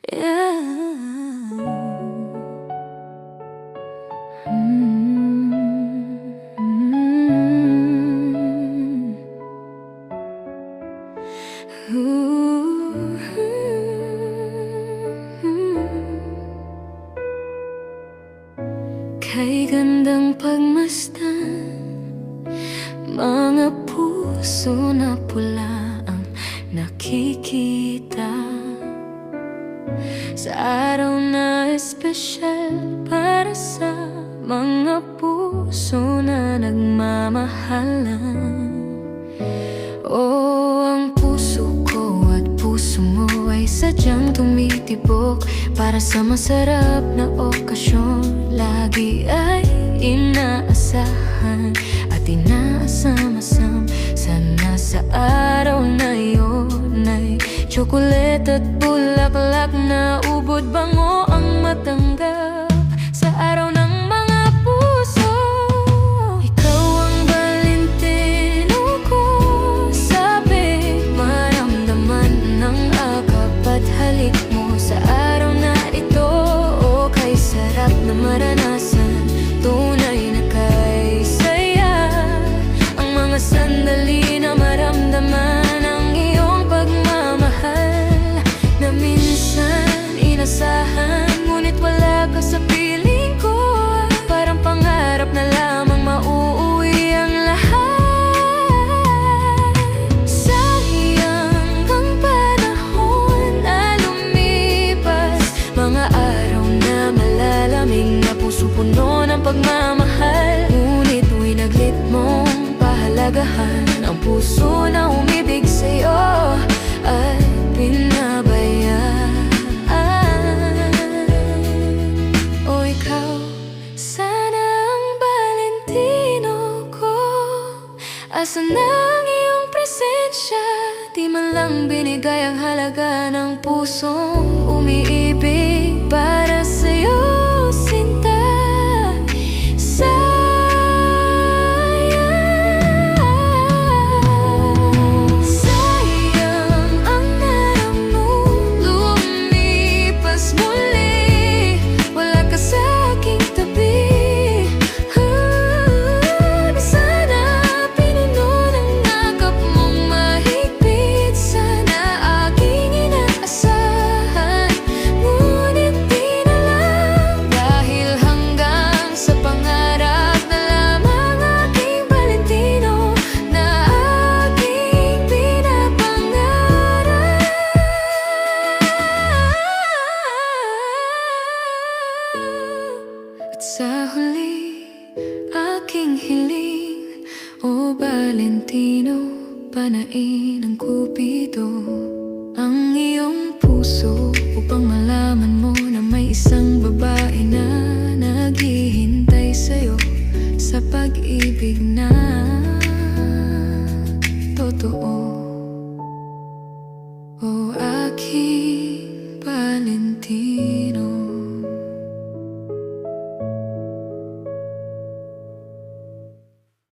Kay gandang pagmasdan, mga puso na pula ang nakikita sa araw na espesyal para sa mga puso na nagmamahalan. Oh, ang puso ko at puso mo ay sadyang tumitibok para sa masarap na okasyon. Lagi ay inaasahan at inaasam-asam. Sana sa araw na yun ay tsokolate at bulaklak na ubod bango ang matanggap. Sa araw ng mga puso, ikaw ang Valentino ko. Sabik maramdaman ng agap at halik mo sa araw na ito. O kay sarap na maranasan, tunay na kay saya ang mga sandali na maramdaman ang iyong pagmamahal na minsan inasahan, ngunit wala ka sa piling ko. Parang pangarap na lamang mauuwi ang lahat. Sayang ang panahon na lumipas, mga araw na malalamig na puso puno ng pagmamahal. Ngunit winaglit mong pahalagahan ang puso na umibig sa'yo at pinabayaan. O ikaw, sana ang Valentino ko. Asan ang iyong presensya? Di man lang binigay ang halaga ng pusong umiibig para sa'yo, sinta. Sayang ang araw mong lumipas muli, wala ka sa aking tabi. Sana pinuno ng agap mong mahigpit, sana aking inaasahan, ngunit di na lang. Dahil hanggang sa pangarap na lamang aking Valentino na aking pinapangarap. At sa huli, aking hiling, o Valentino, panain ng Cupido ang iyong puso upang malaman mo na may isang babae na naghihintay sa'yo sa pag-ibig na totoo. O aking